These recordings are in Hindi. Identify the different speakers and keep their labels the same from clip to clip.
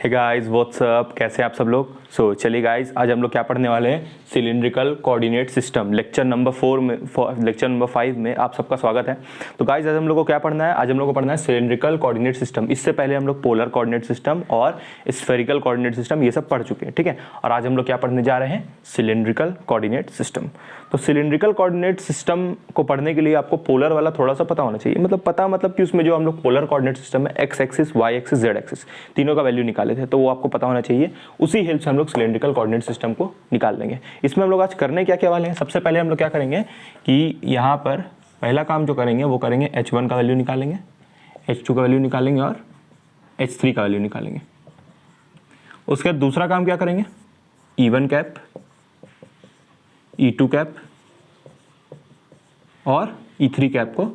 Speaker 1: हे गाइस व्हाट्सअप, कैसे हैं आप सब लोग। चलिए गाइस, आज हम लोग क्या पढ़ने वाले हैं, cylindrical coordinate system, lecture number 5 में आप सबका स्वागत है। तो गाइस आज हम लोग को क्या पढ़ना है, आज हम लोग को पढ़ना है सिलिंड्रिकल कोऑर्डिनेट सिस्टम। इससे पहले हम लोग पोलर कोऑर्डिनेट सिस्टम और स्फेरिकल कोऑर्डिनेट सिस्टम ये सब पढ़ चुके हैं, ठीक है। और आज हम लोग क्या पढ़ने जा रहे हैं, सिलिंड्रिकल कोऑर्डिनेट सिस्टम। तो सिलिंड्रिकल कोऑर्डिनेट सिस्टम को पढ़ने के लिए आपको पोलर वाला थोड़ा सा पता होना चाहिए, मतलब कि उसमें जो हम लोग पोलर कोऑर्डिनेट सिस्टम में X axis, Y axis, Z axis तीनों का वैल्यू निकाले थे, तो वो आपको पता होना चाहिए। उसी हेल्प से हम लोग सिलिंड्रिकल कोऑर्डिनेट सिस्टम को निकाल देंगे। इसमें हम लोग आज करने क्या क्या वाले हैं, सबसे पहले हम लोग क्या करेंगे कि यहाँ पर पहला काम जो करेंगे वो करेंगे h1 का वैल्यू निकालेंगे, h2 का वैल्यू निकालेंगे और h3 का वैल्यू निकालेंगे। उसके बाद दूसरा काम क्या करेंगे, E1 कैप, E2 कैप और E3 कैप को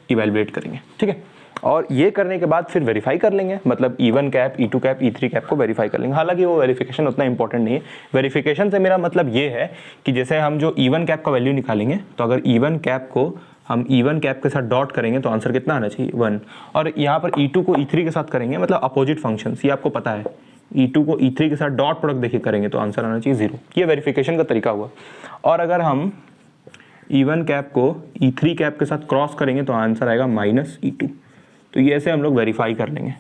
Speaker 1: इवेलुएट करेंगे, ठीक है। और ये करने के बाद फिर वेरीफाई कर लेंगे, मतलब E1 cap, E2 cap, E3 cap को वेरीफाई कर लेंगे। हालांकि वो वेरिफिकेशन उतना इंपॉर्टेंट नहीं है। वेरिफिकेशन से मेरा मतलब ये है कि जैसे हम जो E1 कैप का वैल्यू निकालेंगे, तो अगर E1 कैप को हम E1 कैप के साथ डॉट करेंगे तो आंसर कितना आना चाहिए, 1। और यहाँ पर E2 को E3 के साथ करेंगे, मतलब अपोजिट फंक्शन, ये आपको पता है। E2 को E3 के साथ डॉट प्रोडक्ट देखिए करेंगे तो आंसर आना चाहिए 0। ये वेरिफिकेशन का तरीका हुआ। और अगर हम E1 कैप को E3 कैप के साथ क्रॉस करेंगे तो आंसर आएगा -E2। तो ये ऐसे हम लोग वेरीफाई कर लेंगे,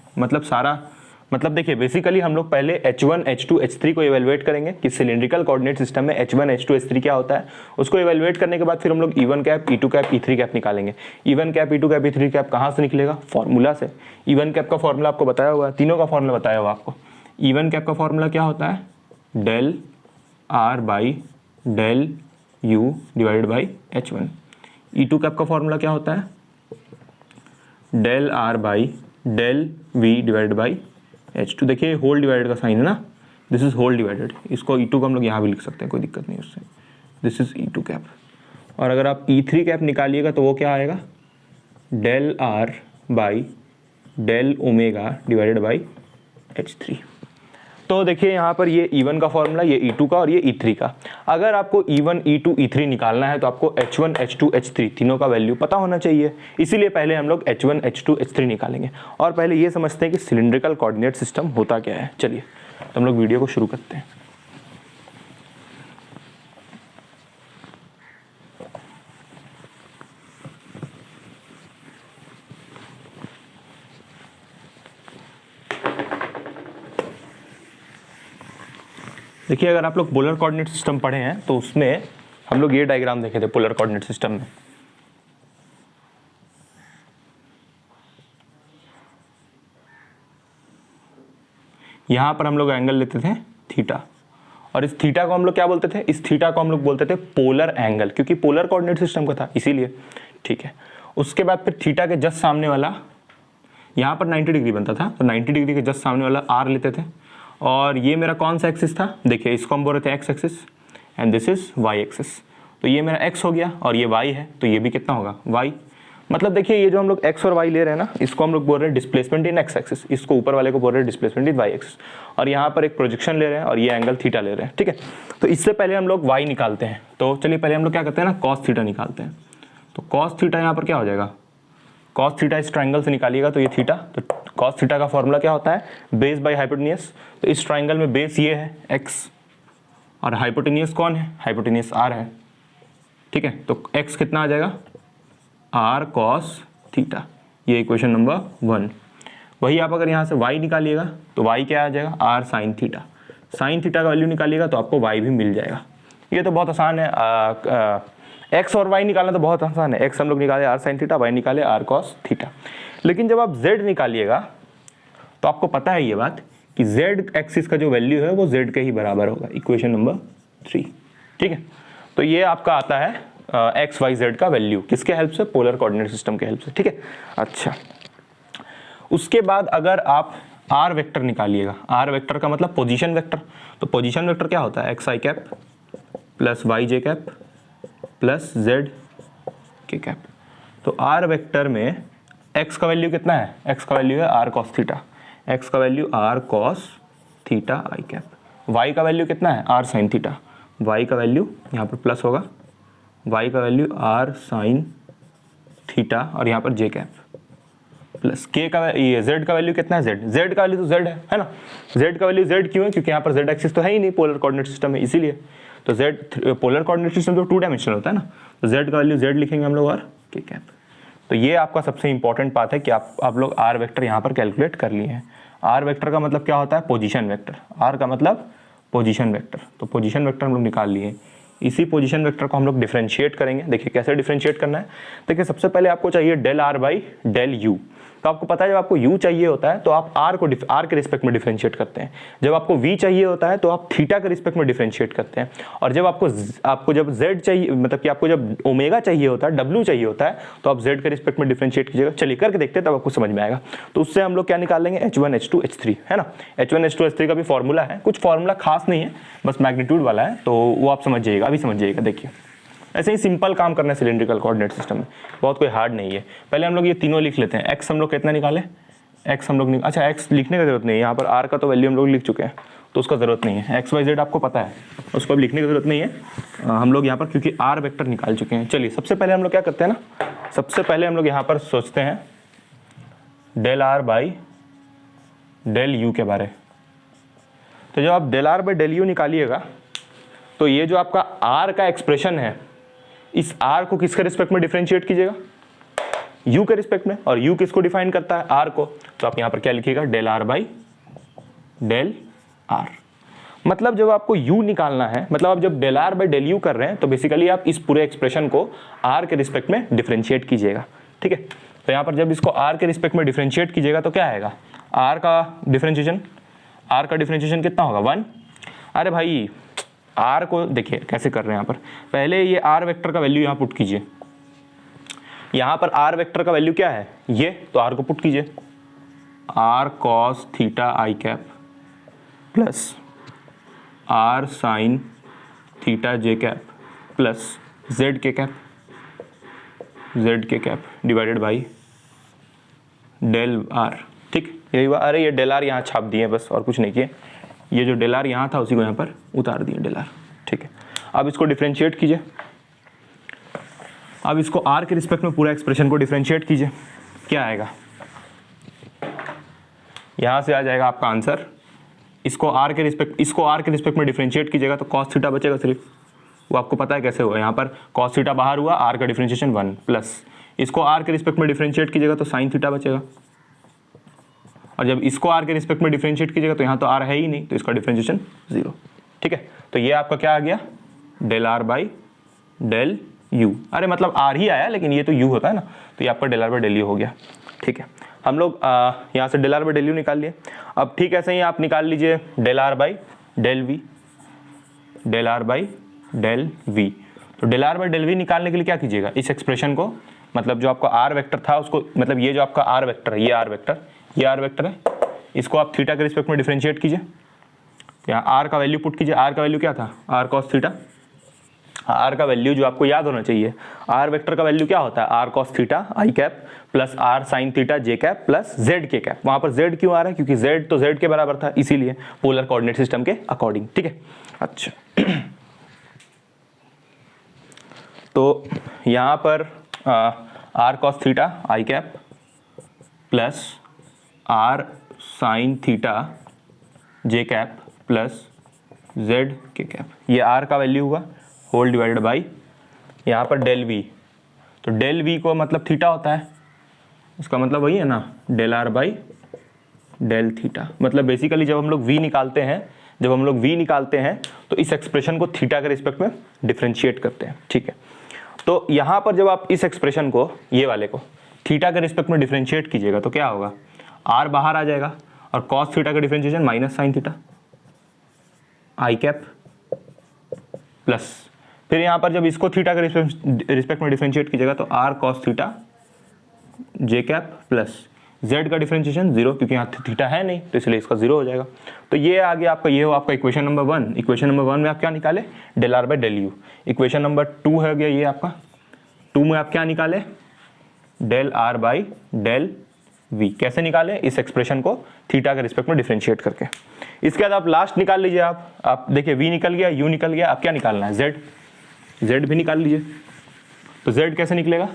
Speaker 1: मतलब देखिए बेसिकली हम लोग पहले H1, H2, H3 को इवेलुएट करेंगे कि सिलिंड्रिकल कोऑर्डिनेट सिस्टम में H1, H2, H3 क्या होता है। उसको इवेलुएट करने के बाद फिर हम लोग E1 cap, E2 cap, E3 cap निकालेंगे। E1 cap, E2 cap, E3 cap कहाँ से निकलेगा, फॉर्मूला से। E1 कैप का फॉर्मूला आपको बताया हुआ है, तीनों का फॉर्मूला बताया हुआ आपको। E1 कैप का फॉर्मूला क्या होता है, del R by del U divided by H1। E2 cap का फॉर्मूला क्या होता है, del R by del V divided by H2। देखिए होल डिवाइडेड का साइन है ना, दिस इज होल डिवाइडेड। इसको E2 को हम लोग यहाँ भी लिख सकते हैं, कोई दिक्कत नहीं उससे। This is E2 cap. और अगर आप E3 कैप निकालिएगा तो वो क्या आएगा, del R by del omega divided by H3। तो देखिए यहाँ पर ये E1 का फॉर्मूला, ये E2 का और ये E3 का। अगर आपको E1, E2, E3 निकालना है तो आपको H1, H2, H3 तीनों का वैल्यू पता होना चाहिए। इसीलिए पहले हम लोग H1, H2, H3 निकालेंगे। और पहले ये समझते हैं कि सिलिंड्रिकल कोऑर्डिनेट सिस्टम होता क्या है। चलिए तो हम लोग वीडियो को शुरू करते हैं। देखिए अगर आप लोग पोलर कोऑर्डिनेट सिस्टम पढ़े हैं तो उसमें हम लोग ये डायग्राम देखे थे पोलर कोऑर्डिनेट सिस्टम में। यहां पर हम लोग एंगल लेते थे थीटा, और इस थीटा को हम लोग क्या बोलते थे, इस थीटा को हम लोग बोलते थे पोलर एंगल, क्योंकि पोलर कोऑर्डिनेट सिस्टम का था इसीलिए, ठीक है। उसके बाद फिर थीटा के जस्ट सामने वाला, यहाँ पर 90 डिग्री बनता था, तो 90 डिग्री के जस्ट सामने वाला R लेते थे। और ये मेरा कौन सा एक्सिस था, देखिए इसको हम बोल रहे थे X axis and this is Y axis. तो ये मेरा x हो गया और ये y है, तो ये भी कितना होगा y। मतलब देखिए ये जो हम लोग x और y ले रहे हैं ना, इसको हम लोग बोल रहे हैं डिस्प्लेसमेंट इन x एक्सिस, इसको ऊपर वाले को बोल रहे हैं डिस्प्लेसमेंट इन y एक्सिस। और यहाँ पर एक प्रोजेक्शन ले रहे हैं और ये एंगल थीटा ले रहे हैं, ठीक है। तो इससे पहले हम लोग y निकालते हैं। तो चलिए पहले हम लोग क्या करते हैं ना, कॉस थीटा निकालते हैं। तो कॉस थीटा यहाँ पर क्या हो जाएगा, कॉस थीटा इस ट्राइंगल से निकालिएगा तो ये थीटा, तो कॉस थीटा का फॉर्मूला क्या होता है, बेस बाय हाइपोटेनियस। तो इस ट्राइंगल में बेस ये है x और हाइपोटेनियस कौन है, हाइपोटेनियस r है, ठीक है। तो x कितना आ जाएगा, r कॉस थीटा, ये इक्वेशन नंबर 1। वही आप अगर यहाँ से y निकालिएगा तो y क्या आ जाएगा, r sine theta. Sign theta का वैल्यू निकालिएगा तो आपको y भी मिल जाएगा। ये तो बहुत आसान है, x और y निकालना तो बहुत आसान है। x हम लोग निकाले r साइन थीटा, y निकाले r कॉस थीटा। लेकिन जब आप z निकालिएगा तो आपको पता है ये बात कि z एक्सिस का जो वैल्यू है वो z के ही बराबर होगा, इक्वेशन नंबर 3, ठीक है। तो ये आपका आता है x y z का वैल्यू, किसके हेल्प से, पोलर कोऑर्डिनेट सिस्टम के हेल्प से, ठीक है। अच्छा, उसके बाद अगर आप r वेक्टर निकालिएगा, r वेक्टर का मतलब पोजीशन वेक्टर। तो पोजीशन वेक्टर क्या होता है, एक्स आई कैप प्लस वाई जे कैप प्लस जेड के कैप। तो r वेक्टर में x का वैल्यू कितना है, x का वैल्यू है r cos थीटा, x का वैल्यू r cos थीटा आई कैप। y का वैल्यू कितना है, r sin थीटा, y का वैल्यू यहाँ पर प्लस होगा, y का वैल्यू r sin थीटा और यहाँ पर j कैप। प्लस के का ये जेड का वैल्यू कितना है, जेड का वैल्यू तो जेड है ना। जेड का वैल्यू जेड क्यों है, क्योंकि यहाँ पर जेड एक्सिस तो है ही नहीं, पोलर कोऑर्डिनेट सिस्टम है इसीलिए। तो जेड पोलर कोऑर्डिनेट सिस्टम तो 2 डायमेंशनल होता है ना, तो जेड का वैल्यू जेड लिखेंगे हम लोग और के कैप। तो ये आपका सबसे इंपॉर्टेंट बात है कि आप लोग आर वेक्टर यहाँ पर कैलकुलेट कर लिए हैं। आर वेक्टर का मतलब क्या होता है, पोजीशन वेक्टर। आर का मतलब पोजीशन वेक्टर, तो पोजीशन वेक्टर हम लोग निकाल लिए। इसी पोजीशन वेक्टर को हम लोग डिफरेंशिएट करेंगे। देखिए कैसे डिफरेंशिएट करना है। देखिए सबसे पहले आपको चाहिए del are by del U. तो आपको पता है जब आपको u चाहिए होता है तो आप r के रिस्पेक्ट में डिफरेंशिएट करते हैं। जब आपको v चाहिए होता है तो आप थीटा के रिस्पेक्ट में डिफरेंशिएट करते हैं। और जब आपको जब z चाहिए, मतलब कि आपको जब ओमेगा चाहिए होता है, w चाहिए होता है, तो आप z के रिस्पेक्ट में डिफरेंशिएट कीजिएगा। चलिए करके देखते हैं तब आपको समझ में आएगा। तो उससे हम लोग क्या निकाल लेंगे, h1 h2 h3 है ना। h1 h2 h3 का भी फॉर्मूला है, कुछ फॉर्मूला खास नहीं है, बस मैग्नीट्यूड वाला है, तो वो आप समझ जाइएगा, अभी समझ जाइएगा। देखिए ऐसे ही सिंपल काम करना है सिलेंड्रिकल कोऑर्डिनेट सिस्टम में, बहुत कोई हार्ड नहीं है। पहले हम लोग ये तीनों लिख लेते हैं। x हम लोग कितना निकाले, x हम लोग अच्छा x लिखने की जरूरत नहीं है, यहाँ पर r का तो वैल्यू हम लोग लिख चुके हैं तो उसका ज़रूरत नहीं है। x y z आपको पता है, उसको अब लिखने की ज़रूरत नहीं है। हम लोग यहाँ पर क्योंकि r वेक्टर निकाल चुके हैं। चलिए सबसे पहले हम लोग क्या करते हैं ना, सबसे पहले हम लोग यहाँ पर सोचते हैं del r by del you के बारे। तो जब आप del r by del u निकालिएगा तो ये जो आपका r का एक्सप्रेशन है, इस r को किसके रिस्पेक्ट में डिफरेंशिएट कीजिएगा, u के रिस्पेक्ट में। और u किसको डिफाइन करता है, r को। तो आप यहाँ पर क्या लिखिएगा, del r by del r। मतलब जब आपको u निकालना है, मतलब आप जब del r by del u कर रहे हैं तो बेसिकली आप इस पूरे एक्सप्रेशन को r के रिस्पेक्ट में डिफरेंशिएट कीजिएगा। ठीक है, तो यहाँ पर जब इसको r के रिस्पेक्ट में डिफरेंशिएट कीजिएगा तो क्या आएगा, r का डिफरेंशिएशन कितना होगा, 1। अरे भाई r को देखिए कैसे कर रहे हैं यहाँ पर, पहले ये r वेक्टर का वैल्यू यहाँ पुट कीजिए। यहाँ पर r वेक्टर का वैल्यू क्या है, ये, तो r को पुट कीजिए, r cos theta I cap plus r sine theta J cap plus z k cap divided by del r। ठीक, यही हुआ। अरे ये डेल r यहाँ छाप दिए बस, और कुछ नहीं किए। ये जो डेल r यहाँ था उसी को यहाँ पर उतार दिए डेल r। ठीक है, अब इसको डिफरेंशिएट कीजिए। अब इसको r के रिस्पेक्ट में पूरा एक्सप्रेशन को डिफरेंशिएट कीजिए, क्या आएगा, यहाँ से आ जाएगा आपका आंसर। इसको r के रिस्पेक्ट में डिफरेंशिएट कीजिएगा तो cos थीटा बचेगा सिर्फ, वो आपको पता है कैसे हुआ। यहाँ पर cos थीटा बाहर हुआ, r का डिफरेंशिएशन 1 प्लस इसको r के रिस्पेक्ट में डिफरेंशिएट कीजिएगा तो sin थीटा बचेगा। और जब इसको r के रिस्पेक्ट में डिफरेंशिएट कीजिएगा तो यहाँ तो r है ही नहीं, तो इसका डिफरेंशिएशन 0। ठीक है, तो ये आपका क्या आ गया, del r by del u। अरे मतलब r ही आया, लेकिन ये तो u होता है ना, तो ये आपका del r by del u हो गया। ठीक है, हम लोग यहाँ से del r by del u निकाल लिए। अब ठीक ऐसे ही आप निकाल लीजिए del r by del v, del r by del v। तो del r by del v निकालने के लिए क्या कीजिएगा, इस एक्सप्रेशन को, मतलब जो आपका r वेक्टर था उसको, मतलब ये जो आपका r वेक्टर है, ये r वेक्टर है, इसको आप थीटा के रिस्पेक्ट में डिफरेंशिएट कीजिए। यहाँ r का वैल्यू पुट कीजिए। r का वैल्यू क्या था, r cos थीटा। r का वैल्यू जो आपको याद होना चाहिए, r वेक्टर का वैल्यू क्या होता है, r cos थीटा आई cap plus r sin theta जे cap plus z k cap. वहाँ पर z क्यों आ रहा है, क्योंकि z तो z के बराबर था, इसीलिए पोलर कोऑर्डिनेट सिस्टम के अकॉर्डिंग। ठीक है, अच्छा तो यहाँ पर r cos थीटा आई cap plus r sin theta जे cap plus z k cap, ये r का वैल्यू हुआ, होल डिवाइडेड बाई यहाँ पर डेल v। तो डेल v को मतलब थीटा होता है, इसका मतलब वही है ना, del r by del theta. मतलब बेसिकली जब हम लोग v निकालते हैं तो इस एक्सप्रेशन को थीटा के रिस्पेक्ट में डिफरेंशिएट करते हैं। ठीक है, तो यहाँ पर जब आप इस एक्सप्रेशन को, ये वाले को थीटा के रिस्पेक्ट में डिफरेंशिएट कीजिएगा तो क्या होगा, r बाहर आ जाएगा और cos थीटा का डिफरेंशिएशन माइनस साइन थीटा आई कैप प्लस, फिर यहाँ पर जब इसको थीटा के रिस्पेक्ट में डिफरेंशिएट कीजिएगा तो r cos थीटा जे कैप प्लस z का डिफरेंशिएशन 0, क्योंकि यहाँ थीटा है नहीं तो इसलिए इसका 0 हो जाएगा। तो ये आ गया आपका, ये हो आपका इक्वेशन नंबर 1। इक्वेशन नंबर 1 में आप क्या निकाले, del r by del U. Equation number 2 है गया ये आपका, 2 में आप क्या निकाले, del r by del v। कैसे निकाले, इस एक्सप्रेशन को थीटा के रिस्पेक्ट में डिफरेंशिएट करके। इसके बाद आप लास्ट निकाल लीजिए। आप देखिए v निकल गया, u निकल गया, आप क्या निकालना है, z भी निकाल लीजिए। तो z कैसे निकलेगा,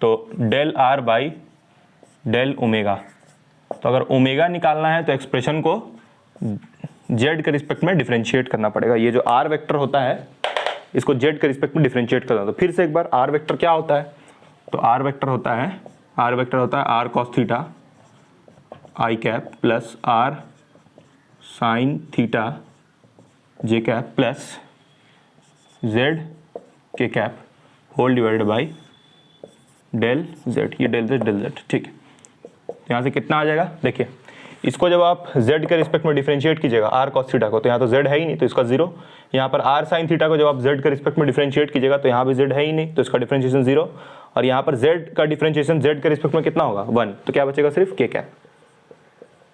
Speaker 1: तो del are by del omega. तो अगर ओमेगा निकालना है तो एक्सप्रेशन को जेड के रिस्पेक्ट में डिफरेंशिएट करना पड़ेगा। ये जो आर वेक्टर होता है इसको जेड के रिस्पेक्ट में डिफरेंशिएट करना। तो फिर से एक बार आर वेक्टर क्या होता है, तो आर वेक्टर होता है r cos theta I cap plus are sine theta J cap plus Z के cap whole divided by del z. ये डेल जेड ठीक है। यहाँ से कितना आ जाएगा, देखिए इसको जब आप z के रिस्पेक्ट में डिफरेंशिएट कीजिएगा r cos थीटा को, तो यहाँ तो z है ही नहीं तो इसका 0। यहाँ पर r sin थीटा को जब आप z के रिस्पेक्ट में डिफरेंशिएट कीजिएगा तो यहाँ भी z है ही नहीं तो इसका डिफरेंशिएशन 0। और यहाँ पर z का डिफरेंशिएशन z के रिस्पेक्ट में कितना होगा 1, तो क्या बचेगा सिर्फ k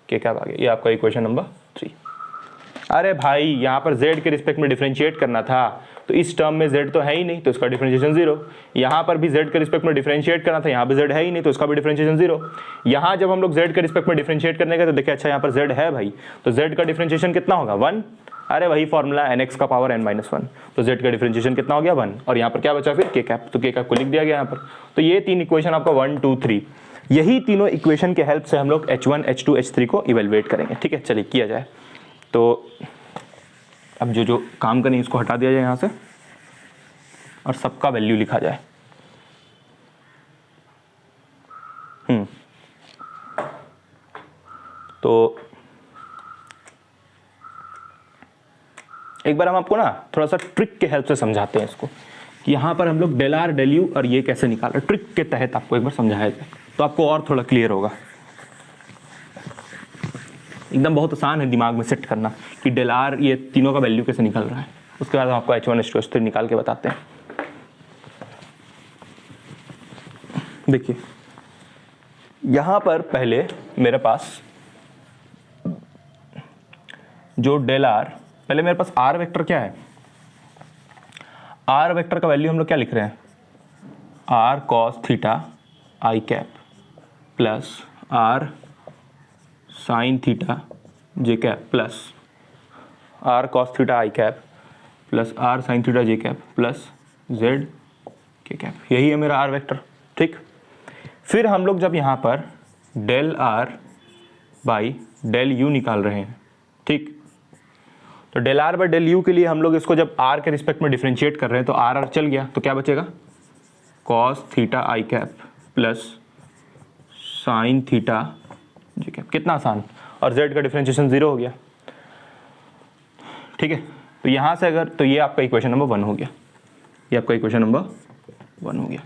Speaker 1: कैप आ गया। ये आपका इक्वेशन नंबर 3। अरे भाई यहाँ पर z के रिस्पेक्ट में डिफरेंशिएट करना था तो इस टर्म में z तो है ही नहीं तो इसका डिफरेंशिएशन 0। यहाँ पर भी z के रिस्पेक्ट में डिफरेंशिएट करना था, यहाँ पे z है ही नहीं तो इसका भी डिफरेंशिएशन 0। यहाँ जब हम लोग z के रिस्पेक्ट में डिफरेंशिएट करने गए तो देखिए अच्छा यहाँ पर z है भाई, तो z का डिफरेंशिएशन कितना होगा 1। अरे वही फॉर्मूला nx का पावर n-1, तो z का डिफरेंशिएशन कितना हो गया 1। और यहाँ पर क्या बचा फिर k कैप, तो k कैप को लिख दिया गया यहाँ पर। तो ये 3 इक्वेशन आपका 1 2 3, यही तीनों इक्वेशन के हेल्प से हम लोग h1 h2 h3 को इवेलुएट करेंगे। ठीक है, चलिए किया जाए। तो अब जो काम करें इसको हटा दिया जाए यहाँ से और सबका वैल्यू लिखा जाए। तो एक बार हम आपको ना थोड़ा सा ट्रिक के हेल्प से समझाते हैं इसको कि यहाँ पर हम लोग डेल आर डेल यू और ये कैसे निकाल रहे हैं। ट्रिक के तहत आपको एक बार समझाया जाए तो आपको और थोड़ा क्लियर होगा। एकदम बहुत आसान है दिमाग में सेट करना कि डेल आर ये तीनों का वैल्यू कैसे निकल रहा है। उसके बाद हम आपको h1 h2 h3 निकाल के बताते हैं। देखिए यहाँ पर पहले मेरे पास जो डेल आर, पहले मेरे पास आर वेक्टर क्या है, आर वेक्टर का वैल्यू हम लोग क्या लिख रहे हैं, R cos theta I cap plus are sine theta J cap plus R cos theta I cap plus are sine theta J cap plus Z के कैप। यही है मेरा आर वेक्टर। ठीक, फिर हम लोग जब यहाँ पर del are by del U निकाल रहे हैं, ठीक, तो del are by del you के लिए हम लोग इसको जब आर के रिस्पेक्ट में डिफरेंशिएट कर रहे हैं तो आर आर चल गया, तो क्या बचेगा कॉस थीटा आई कैप प्लस साइन थीटा जी कैप। कितना आसान, और z का डिफरेंशिएशन 0 हो गया। ठीक है, तो यहाँ से अगर, तो ये आपका इक्वेशन नंबर 1 हो गया, ये आपका इक्वेशन नंबर 1 हो गया।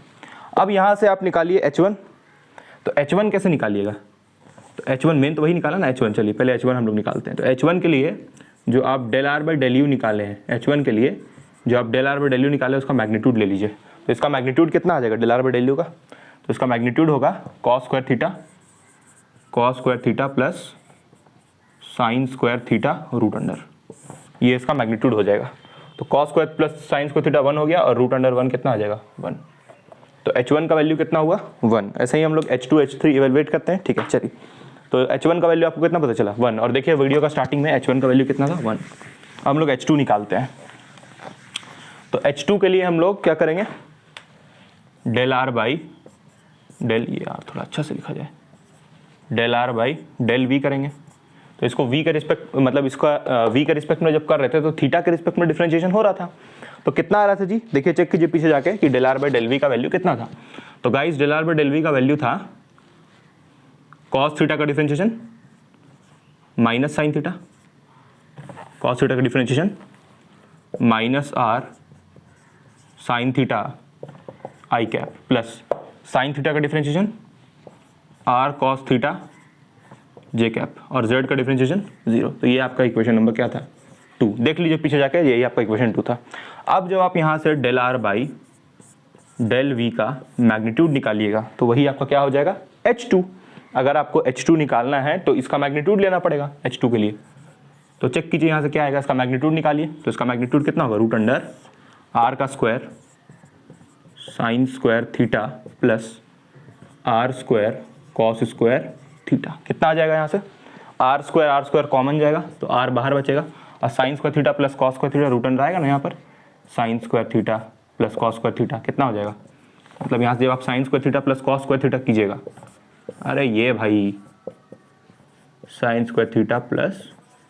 Speaker 1: अब यहाँ से आप निकालिए h1, तो h1 कैसे निकालिएगा, तो h1 मेन तो वही निकाला ना h1। चलिए पहले h1 हम लोग निकालते हैं। तो h1 के लिए जो आप del are by del U निकाले हैं, h1 के लिए जो आप del are by del U निकाले उसका मैग्नीट्यूड ले लीजिए। तो इसका मैग्नीट्यूड कितना आ जाएगा del are by del U का, तो इसका मैग्नीट्यूड होगा cos square theta plus sine square theta root under, ये इसका मैग्नीट्यूड हो जाएगा। तो cos square plus sine square theta 1 हो गया और रूट अंडर 1 कितना आ जाएगा 1। तो h1 का वैल्यू कितना हुआ 1। ऐसे ही हम लोग h2 h3 इवेलुएट करते हैं। ठीक है, चलिए तो h1 का वैल्यू आपको कितना पता चला 1, और देखिए वीडियो का स्टार्टिंग में h1 का वैल्यू कितना था 1। हम लोग h2 निकालते हैं। तो h2 के लिए हम लोग क्या करेंगे, डेल आर बाई डेल, ये यार थोड़ा अच्छा से लिखा जाए, del are by del V करेंगे। तो इसको v के रिस्पेक्ट, मतलब इसका v के रिस्पेक्ट में जब कर रहे थे तो थीटा के रिस्पेक्ट में डिफरेंशिएशन हो रहा था। तो कितना आ रहा था जी, देखिए चेक कीजिए पीछे जाके कि del are by del we का वैल्यू कितना था। तो guys del are by del we का वैल्यू था कॉस थीटा का differentiation minus sine theta, cos theta का differentiation minus r sine theta आई कैप प्लस साइन थीटा का डिफरेंशिएशन आर कॉस थीटा जे कैप और z का डिफरेंशिएशन 0। तो ये आपका इक्वेशन नंबर क्या था 2। देख लीजिए पीछे जाके, यही आपका इक्वेशन 2 था। अब जब आप यहाँ से del are by del we का मैग्नीट्यूड निकालिएगा तो वही आपका क्या हो जाएगा h2। अगर आपको h2 निकालना है तो इसका मैग्नीट्यूड लेना पड़ेगा h2 के लिए। तो चेक कीजिए यहाँ से क्या आएगा, इसका मैग्नीट्यूड निकालिए। तो इसका मैग्नीट्यूड कितना होगा रूट अंडर आर का square sine square theta plus R square cos square theta. कितना आ जाएगा यहाँ से, आर स्क्वायर कॉमन जाएगा तो आर बाहर बचेगा, और sine square theta plus cos square theta root under आएगा ना यहाँ पर, sine square theta plus cos square theta कितना हो जाएगा मतलब यहाँ से जब आप sine square theta plus cos square theta कीजिएगा, अरे ये भाई sine square theta plus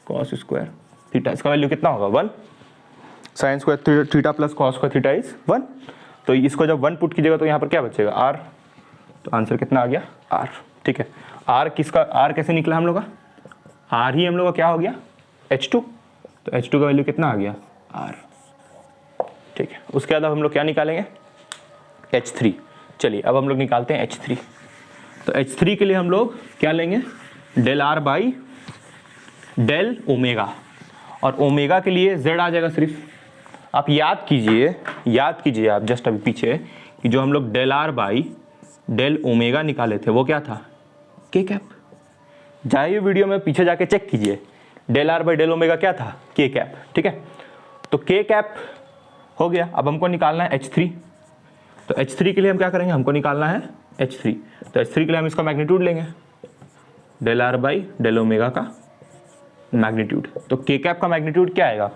Speaker 1: cos square theta, इसका वैल्यू कितना होगा 1। Sine square theta plus cos square theta is 1। तो इसको जब 1 पुट कीजिएगा तो यहाँ पर क्या बचेगा r, तो आंसर कितना आ गया r। ठीक है, r किसका, r कैसे निकला हम लोग का, r ही हम लोग का क्या हो गया H2, तो H2 का वैल्यू कितना आ गया r। ठीक है, उसके बाद अब हम लोग क्या निकालेंगे H3। चलिए अब हम लोग निकालते हैं H3। तो H3 के लिए हम लोग क्या लेंगे, del r by del omega, और ओमेगा के लिए z आ जाएगा सिर्फ। आप याद कीजिए आप जस्ट अभी पीछे कि जो हम लोग del r by del omega निकाले थे वो क्या था k कैप। जाइए वीडियो में पीछे जाके चेक कीजिए, del r by del omega क्या था k कैप। ठीक है, तो k कैप हो गया। अब हमको निकालना है H3। तो H3 के लिए हम क्या करेंगे, हमको निकालना है H3। तो H3 के लिए हम इसका मैग्नीट्यूड लेंगे, del r by del omega का मैग्नीट्यूड। तो k कैप का मैग्नीट्यूड क्या आएगा,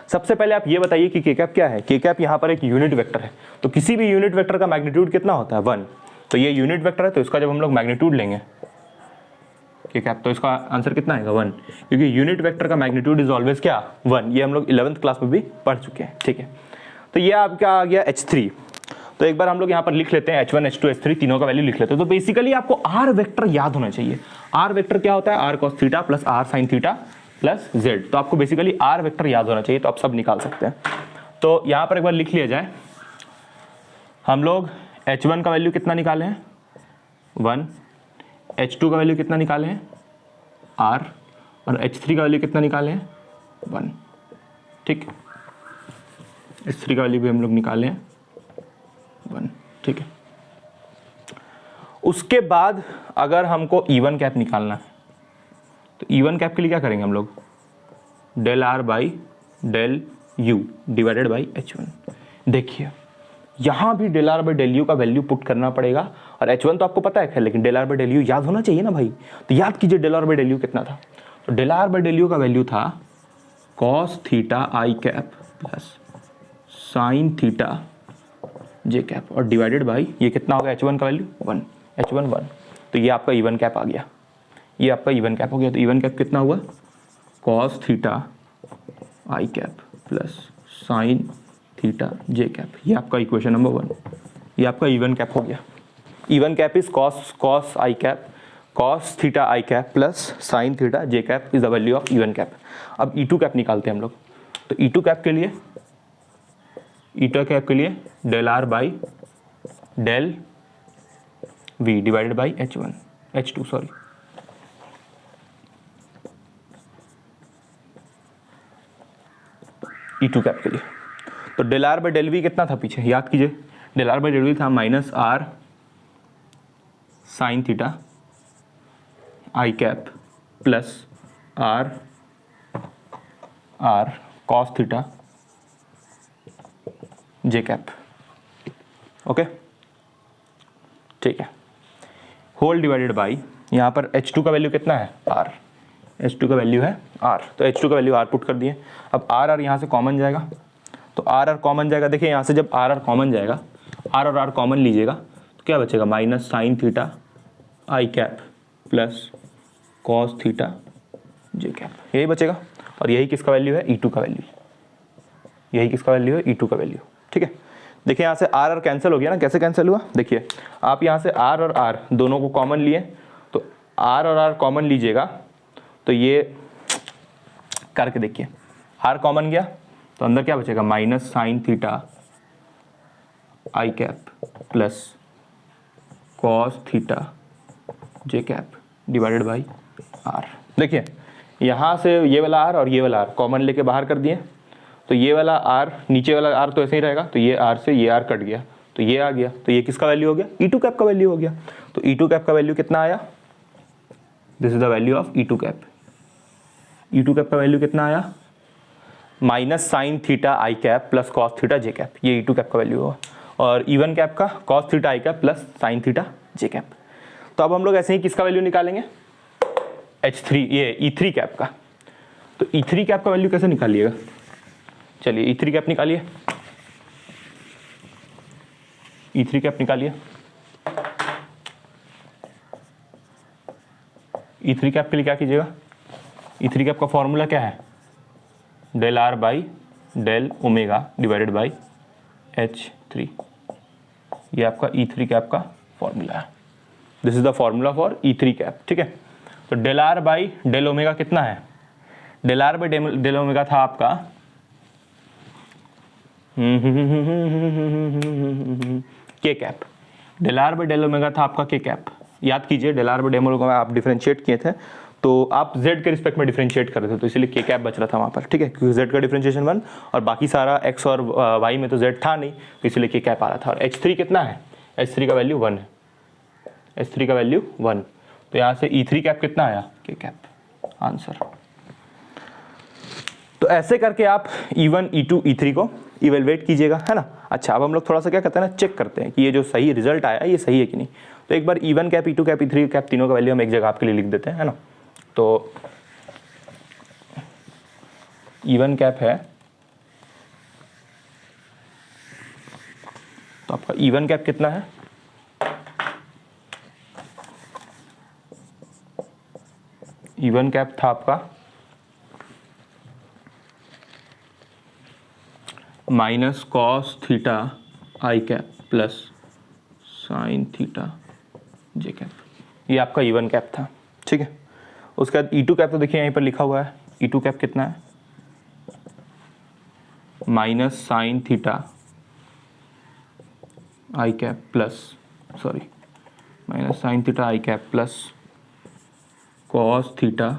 Speaker 1: सबसे पहले आप ये बताइए कि k कैप क्या है। k कैप यहाँ पर एक यूनिट वेक्टर है, तो किसी भी यूनिट वेक्टर का मैग्नीट्यूड कितना होता है 1। तो ये यूनिट वेक्टर है, तो इसका जब हम लोग मैग्नीट्यूड लेंगे k कैप, तो इसका आंसर कितना आएगा 1, क्योंकि यूनिट वेक्टर का मैग्नीट्यूड इज ऑलवेज क्या 1। ये हम लोग 11th क्लास में भी पढ़ चुके हैं। ठीक है, तो ये आपका आ गया H3। तो एक बार हम लोग यहाँ पर लिख लेते हैं H1 H2 H3 तीनों का वैल्यू लिख लेते हैं। तो बेसिकली आपको R वेक्टर याद होना चाहिए। R वेक्टर क्या होता है, R cos theta plus R sin theta plus Z। तो आपको बेसिकली R वेक्टर याद होना चाहिए, तो आप सब निकाल सकते हैं। तो यहाँ पर एक बार लिख लिया जाए, हम लोग H1 का वैल्यू कितना निकाले हैं 1, H2 का वैल्यू कितना निकाले हैं R, और H3 का वैल्यू कितना निकाले हैं 1। ठीक, H3 का वैल्यू भी हम लोग निकाले हैं 1। ठीक है, उसके बाद अगर हमको E1 कैप निकालना है, तो E1 कैप के लिए क्या करेंगे हम लोग, del R by del U divided by H1। देखिए यहाँ भी del R by del U का वैल्यू पुट करना पड़ेगा, और H1 तो आपको पता है खैर, लेकिन del R by del U याद होना चाहिए ना भाई। तो याद कीजिए del R by del U कितना था, तो del R by del U का वैल्यू था कॉस थीटा आई कैप प्लस साइन थीटा जे कैप, और डिवाइडेड बाई ये कितना होगा H1 का वैल्यू 1, H1 1। तो ये आपका E1 कैप आ गया, ये आपका E1 कैप हो गया। तो E1 कैप कितना हुआ कॉस थीटा आई कैप प्लस साइन थीटा जे कैप, ये आपका इक्वेशन नंबर 1, ये आपका E1 कैप हो गया। E1 cap is cos I cap cos theta I cap plus sine theta J cap is the value of E1 cap. अब E2 कैप निकालते हैं हम लोग। तो E2 कैप के लिए del R by del V divided by H2 sorry. E2 cap के लिए तो del R by del V कितना था पीछे याद कीजिए, del R by del V था माइनस R साइन थीटा आई cap plus R cos theta जे कैप। ओके ठीक है, होल डिवाइडेड बाई यहाँ पर H2 का वैल्यू कितना है R, H2 का वैल्यू है R, तो H2 का वैल्यू R पुट कर दिए। अब R यहाँ से कॉमन जाएगा, तो R कॉमन जाएगा। देखिए यहाँ से जब R कॉमन जाएगा, R और R कॉमन लीजिएगा तो क्या बचेगा माइनस साइन थीटा आई कैप प्लस कॉस थीटा जे कैप, यही बचेगा। और यही किसका वैल्यू है E2 का वैल्यू, यही किसका वैल्यू है E2 का वैल्यू। ठीक है, देखिए यहाँ से R कैंसिल हो गया ना, कैसे कैंसिल हुआ देखिए, आप यहाँ से R और R दोनों को कॉमन लिए, तो R और R कॉमन लीजिएगा तो ये करके देखिए R कॉमन गया तो अंदर क्या बचेगा minus sine theta I cap plus cos theta J cap divided by R। देखिए यहाँ से ये वाला R और ये वाला R कॉमन लेके बाहर कर दिए, तो ये वाला R नीचे वाला R तो ऐसे ही रहेगा, तो ये R से ये R कट गया तो ये आ गया, तो ये किसका वैल्यू हो गया E2 कैप का वैल्यू हो गया। तो E2 कैप का वैल्यू कितना आया, this is the value of E2 cap. E2 cap का वैल्यू कितना आया माइनस साइन थीटा आई कैप प्लस कॉस थीटा जे कैप, ये E2 कैप का वैल्यू होगा। और E1 कैप का कॉस थीटा आई कैप प्लस साइन थीटा जे कैप। तो अब हम लोग ऐसे ही किसका वैल्यू निकालेंगे H3 ये E3 कैप का। तो E3 कैप का वैल्यू कैसे निकालिएगा, चलिए E3 कैप निकालिए। E3 कैप निकालिए। E3 कैप के लिए क्या कीजिएगा, E3 कैप का फॉर्मूला क्या है, del are by del omega divided by H3। ये आपका E3 कैप का फॉर्मूला है। This is the formula for E3 cap, ठीक है। तो del are by del omega कितना है, del are by del omega था आपका K cap, del are by del omega था आपका के कैप। याद कीजिए del are by del omega आप डिफरेंशिएट किए थे, तो आप z के रिस्पेक्ट में डिफरेंशिएट कर रहे थे, तो इसलिए के कैप बच रहा था वहाँ पर, ठीक है, क्योंकि z का डिफरेंशिएशन 1 और बाकी सारा x और y में तो z था नहीं, तो इसलिए के कैप आ रहा था। और H3 कितना है, H3 का वैल्यू 1 है, H3 का वैल्यू 1, तो यहाँ से E3 कैप कितना आया, के कैप आंसर। तो ऐसे करके आप E1 E2 E3 को इवेलुएट कीजिएगा, है ना। अच्छा, अब हम लोग थोड़ा सा क्या करते हैं ना, चेक करते हैं कि ये जो सही रिजल्ट आया ये सही है कि नहीं। तो एक बार E1 cap E2 cap E3 cap तीनों का वैल्यू हम एक जगह आपके लिए लिख देते हैं, है ना। तो E1 कैप है, तो आपका E1 कैप कितना है, E1 कैप था आपका माइनस कॉस थीटा आई कैप प्लस साइन थीटा जे कैप, ये आपका E1 कैप था, ठीक है। उसके बाद E2 कैप तो देखिए यहीं पर लिखा हुआ है, E2 कैप कितना है, माइनस साइन थीटा आई cap plus minus sine theta आई कैप प्लस कॉस थीटा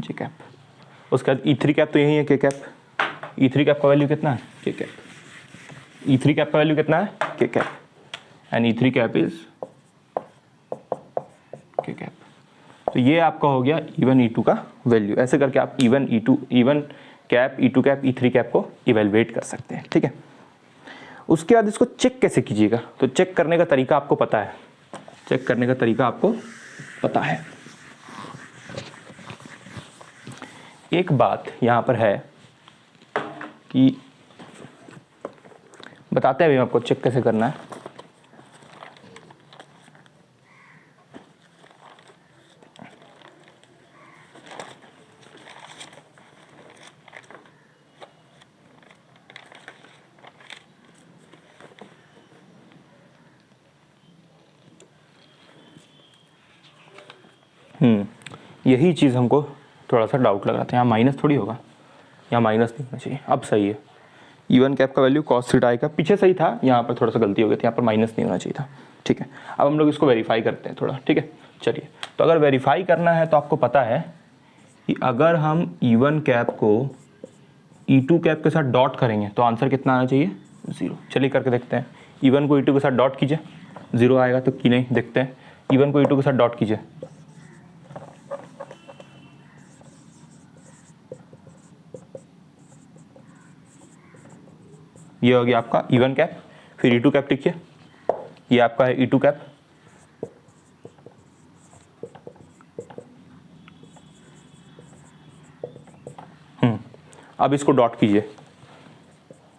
Speaker 1: जे कैप। उसके बाद E3 कैप तो यही है, के कैप। E3 कैप का वैल्यू कितना है, के कैप। E3 कैप का वैल्यू कितना है, के cap, and E3 cap is के कैप। तो ये आपका हो गया E1 E2 का वैल्यू। ऐसे करके आप E1 cap E2 cap E3 cap को इवेलुएट कर सकते हैं, ठीक है। उसके बाद इसको चेक कैसे कीजिएगा, तो चेक करने का तरीका आपको पता है, चेक करने का तरीका आपको पता है। एक बात यहाँ पर है कि बताते हैं अभी आपको चेक कैसे करना है। यही चीज़ हमको थोड़ा सा डाउट लग रहा था, यहाँ माइनस थोड़ी होगा, यहाँ माइनस नहीं होना चाहिए, अब सही है। E1 कैप का वैल्यू कॉस थीटा आई का पीछे सही था, यहाँ पर थोड़ा सा गलती हो गई थी, यहाँ पर माइनस नहीं होना चाहिए था, ठीक है। अब हम लोग इसको वेरीफाई करते हैं थोड़ा, ठीक है। चलिए, तो अगर वेरीफाई करना है तो आपको पता है कि अगर हम E1 कैप को E2 कैप के साथ डॉट करेंगे तो आंसर कितना आना चाहिए, 0। चलिए करके देखते हैं, E1 को E2 के साथ डॉट कीजिए, 0 आएगा तो कि नहीं, देखते हैं। E1 को E2 के साथ डॉट कीजिए, ये हो गया आपका E1 कैप। फिर E2 कैप लिखिए, ये आपका है E2 कैप। अब इसको डॉट कीजिए,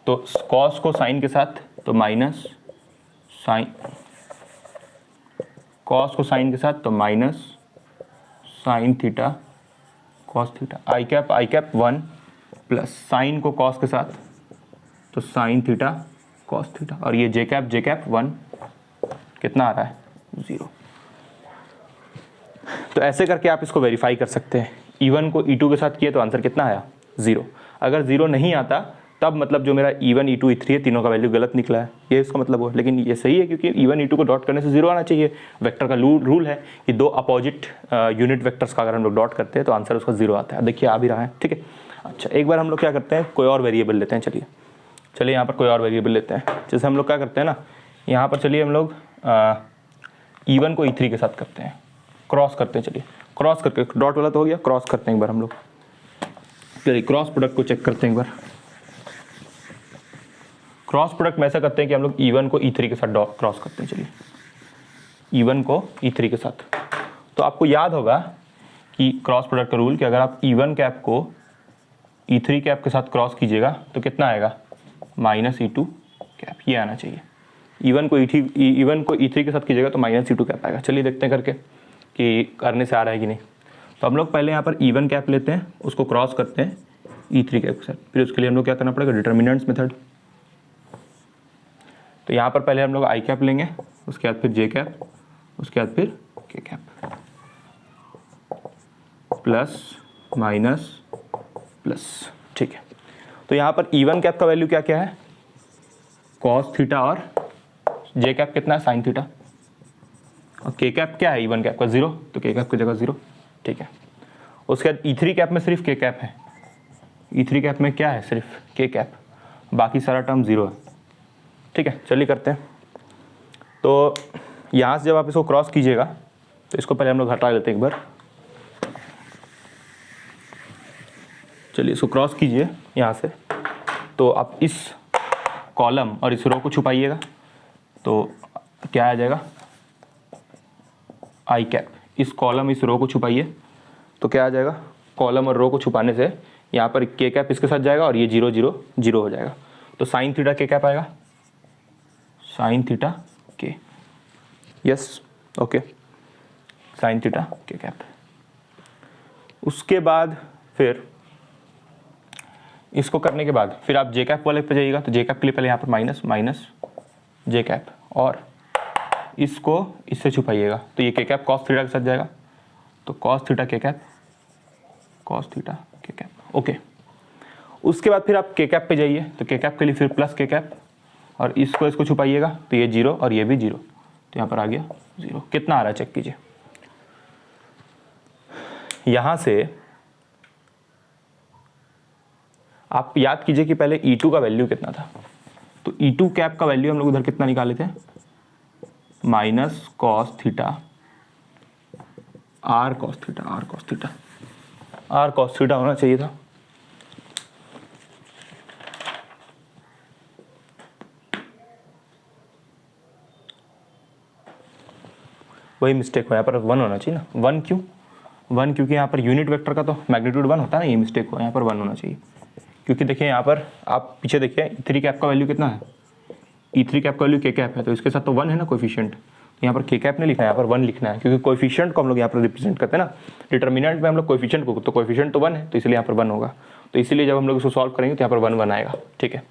Speaker 1: तो कॉस को साइन के साथ तो माइनस साइन, कॉस को साइन के साथ तो minus sine theta cos theta आई कैप 1 प्लस साइन को कॉस के साथ तो साइन थीटा कॉस थीटा, और ये जे कैप 1 कितना आ रहा है, 0। तो ऐसे करके आप इसको वेरीफाई कर सकते हैं। E1 को E2 के साथ किए तो आंसर कितना आया, 0। अगर 0 नहीं आता तब मतलब जो मेरा E1 E2 E3 है तीनों का वैल्यू गलत निकला है, ये इसका मतलब हो। लेकिन ये सही है क्योंकि E1 E2 को डॉट करने से 0 आना चाहिए। वेक्टर का रूल है कि दो अपोजिट यूनिट वेक्टर्स का अगर हम लोग डॉट करते हैं तो आंसर उसका 0 आता है। देखिए आ भी रहा है, ठीक है। अच्छा, एक बार हम लोग क्या करते हैं, कोई और वेरिएबल लेते हैं। चलिए यहाँ पर कोई और वेरिएबल लेते हैं। जैसे हम लोग क्या करते हैं ना, यहाँ पर चलिए हम लोग E1 को E3 के साथ करते हैं, क्रॉस करते हैं। चलिए क्रॉस करके, डॉट वाला तो हो गया, क्रॉस करते हैं एक बार हम लोग। चलिए क्रॉस प्रोडक्ट को चेक करते हैं एक बार। क्रॉस प्रोडक्ट में ऐसा करते हैं कि हम लोग E1 को E3 के साथ क्रॉस करते हैं। चलिए E1 को E3 के साथ, तो आपको याद होगा कि क्रॉस प्रोडक्ट का रूल कि अगर आप E1 कैप को E3 कैप के साथ क्रॉस कीजिएगा तो कितना आएगा, माइनस E2 कैप, ये आना चाहिए। इवन को E3 के साथ कीजिएगा तो माइनस E2 कैप आएगा। चलिए देखते हैं करके कि करने से आ रहा है कि नहीं। तो हम लोग पहले यहाँ पर इवन कैप लेते हैं, उसको क्रॉस करते हैं E3 कैप के साथ, फिर उसके लिए हम लोग क्या करना पड़ेगा, डिटर्मिनेंट्स मेथड। तो यहाँ पर पहले हम लोग आई कैप लेंगे, उसके बाद फिर जे कैप, उसके बाद फिर के कैप, प्लस माइनस प्लस। ठीक है, तो यहाँ पर इवन कैप का वैल्यू क्या क्या है, कॉस थीटा, और जे कैप कितना है, साइन थीटा, और के कैप क्या है, इवन कैप का 0, तो के कैप की जगह 0। ठीक है, उसके बाद E3 कैप में सिर्फ के कैप है, E3 कैप में क्या है, सिर्फ के कैप, बाकी सारा टर्म 0 है। ठीक है, चलिए करते हैं। तो यहाँ से जब आप इसको क्रॉस कीजिएगा तो इसको पहले हम लोग हटा लेते हैं एक बार। चलिए इसको क्रॉस कीजिए यहाँ से, तो आप इस कॉलम और इस रो को छुपाइएगा, तो क्या आ जाएगा, आई कैप। इस कॉलम इस रो को छुपाइए तो क्या आ जाएगा, कॉलम और रो को छुपाने से यहाँ पर के कैप इसके साथ जाएगा और ये 0 0 0 हो जाएगा। तो साइन थीटा के कैप आएगा, साइन थीटा के, यस ओके, साइन थीटा के कैप। उसके बाद फिर इसको करने के बाद फिर आप जे कैप वाले पे जाइएगा, तो जे कैप के लिए पहले यहाँ पर माइनस माइनस जे कैप, और इसको इससे छुपाइएगा, तो ये के कैप कॉस थीटा के साथ जाएगा, तो कॉस थीटा के कैप, कॉस थीटा के कैप, ओके। उसके बाद फिर आप के कैप पे जाइए, तो के कैप के लिए फिर प्लस के कैप, और इसको छुपाइएगा, तो ये 0 और ये भी 0, तो यहाँ पर आ गया 0। कितना आ रहा है चेक कीजिए, यहाँ से आप याद कीजिए कि पहले E2 का वैल्यू कितना था, तो E2 कैप का वैल्यू हम लोग उधर कितना निकाले थे, minus cos theta R cos theta, R cos theta, R cos theta होना चाहिए था। वही मिस्टेक हुआ, यहाँ पर 1 होना चाहिए ना, 1 क्यों, 1 क्योंकि यहाँ पर यूनिट वेक्टर का तो मैग्नीट्यूड 1 होता है ना, ये मिस्टेक हुआ, यहाँ पर 1 होना चाहिए। क्योंकि देखिए यहाँ पर आप पीछे देखिए E3 कैप का वैल्यू कितना है, E3 कैप का वैल्यू के कैप है, तो इसके साथ तो 1 है ना कोएफिशिएंट, तो यहाँ पर के कैप नहीं लिखना है, यहाँ पर 1 लिखना है, क्योंकि कोएफिशिएंट को हम लोग यहाँ पर रिप्रेजेंट करते हैं ना, डिटर्मिनेंट में हम लोग कोएफिशिएंट को, तो कोएफिशिएंट तो 1 है, तो इसलिए यहाँ पर 1 होगा, तो इसीलिए जब हम लोग इसको सॉल्व करेंगे तो यहाँ पर 1 1 आएगा। ठीक है,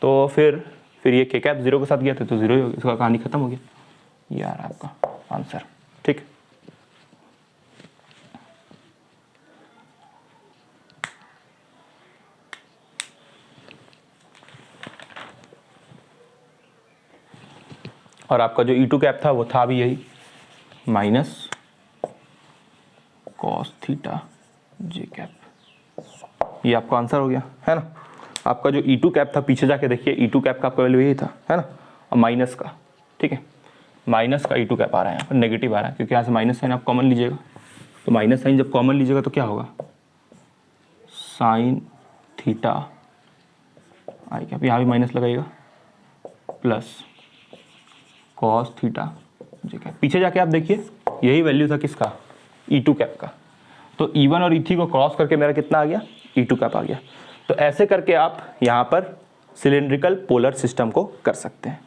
Speaker 1: तो फिर ये के कैप 0 के साथ गया था, तो 0 ही हो गया, इसका कहानी खत्म हो गया, ये आ रहा है आपका आंसर। ठीक, और आपका जो E2 कैप था वो था भी यही, माइनस कॉस थीटा जे कैप, ये आपका आंसर हो गया है ना। आपका जो E2 कैप था पीछे जाके देखिए, E2 कैप का आपका वैल्यू यही था, है ना, और माइनस का, ठीक है, माइनस का E2 कैप आ रहा है, यहाँ पर नेगेटिव आ रहा है, क्योंकि यहाँ से माइनस साइन आप कॉमन लीजिएगा, तो माइनस साइन जब कॉमन लीजिएगा तो क्या होगा, साइन थीटा आई कैप, यहाँ भी माइनस लगाइएगा, प्लस कॉस थीटा जे कैप। पीछे जाके आप देखिए यही वैल्यू था किसका, E2 कैप का, तो E1 और E3 को क्रॉस करके मेरा कितना आ गया, E2 कैप आ गया। तो ऐसे करके आप यहाँ पर सिलिंड्रिकल पोलर सिस्टम को कर सकते हैं।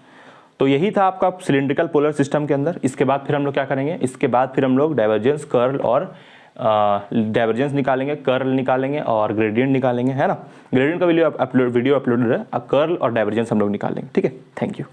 Speaker 1: तो यही था आपका सिलिंड्रिकल पोलर सिस्टम के अंदर। इसके बाद फिर हम लोग क्या करेंगे, इसके बाद फिर हम लोग डाइवर्जेंस, कर्ल और डाइवर्जेंस निकालेंगे, कर्ल निकालेंगे और ग्रेडियंट निकालेंगे, है ना। ग्रेडियंट का वीडियो अपलोडेड है, कर्ल और डाइवर्जेंस हम लोग निकालेंगे। ठीक है, थैंक यू।